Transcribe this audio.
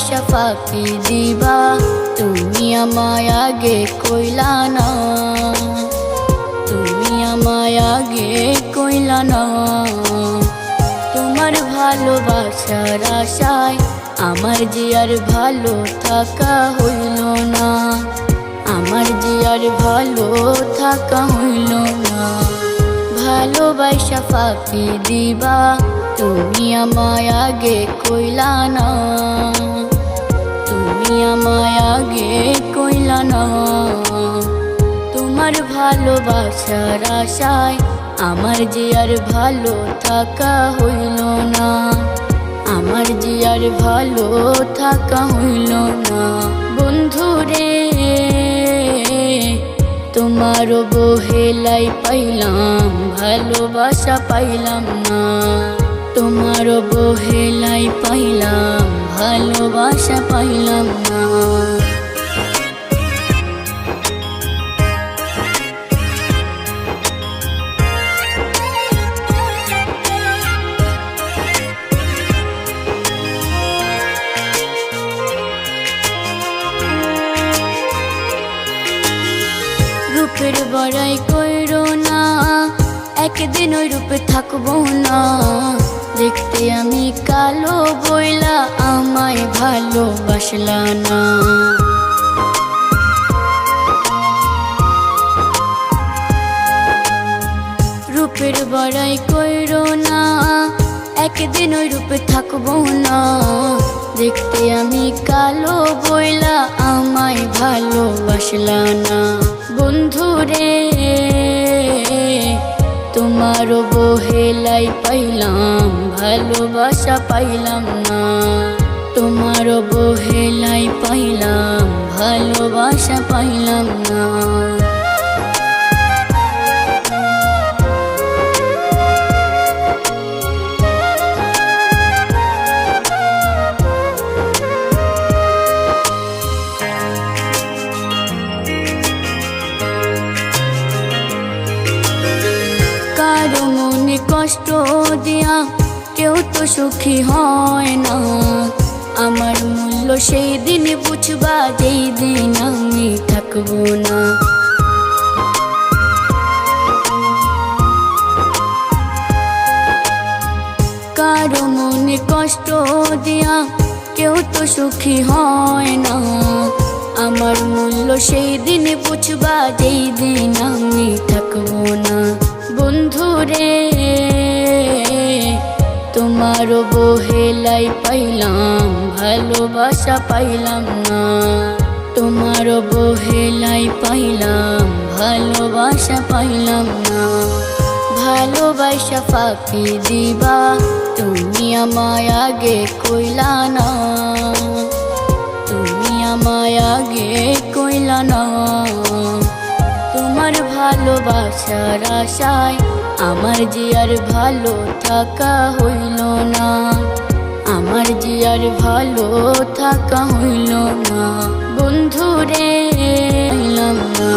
ভালোবাসা ফাঁকি দিবা, তুমি আমায় আগে কইলা না, তুমি আমায় আগে কইলা না। তোমার ভালোবাসার আশায় আমার যে আর ভালো থাকা হইল না, আমার যে আর ভালো থাকা হইল না। ভালোবাসা ফাঁকি দিবা, তুমি আমায় আগে কইলা না, তুমি আমায় আগে কইলা না। তোমার ভালোবাসার আশায় আমার যে আর ভালো থাকা হইল না, আমার যে আর ভালো থাকা হইল না। বন্ধুরে তোমার বহেলাই পাইলাম, ভালোবাসা পাইলাম না। তোমার বহেলাই পাইলাম, ভালোবাসা পাইলাম না। রূপের বড়াই কইরো না, একদিন ওই রূপে থাকবো না। দেখতে আমি কালো বইলা আমায় ভালোবাসলা না। রূপের বড়াই কইরো না, একদিন ওই রূপে থাকবো না। দেখতে আমি কালো বইলা আমায় ভালোবাসলা না। বন্ধুরে তোমার বহেলাই পাইলাম, ভালোবাসা পাইলাম না। তোমার বহেলাই পাইলাম, ভালোবাসা পাইলাম না। কারো মনে কষ্ট দিয়া কেউ তো সুখী হয় না। আমার মূল্য সেই দিন বুঝবা যেই দিন আমি থাকবো না। কারো মনে কষ্ট দিয়া কেউ তো সুখী হয় না। আমার মূল্য সেই দিন বুঝবা যেই দিন আমি থাকবো না। বন্ধুরে তোমার বহেলাই পাইলাম, ভালোবাসা পাইলাম না। তোমার বহেলাই পাইলাম, ভালোবাসা পাইলাম না। ভালোবাসা ফাঁকি দিবা, তুমি আমায় আগে কইলা না, তুমি আমায় আগে কইলা না। তোমার ভালোবাসার আশায় আমার যে আর ভালো থাকা হইল না, আমার যে আর ভালো থাকা হইল না। বন্ধুরে পাইলাম না।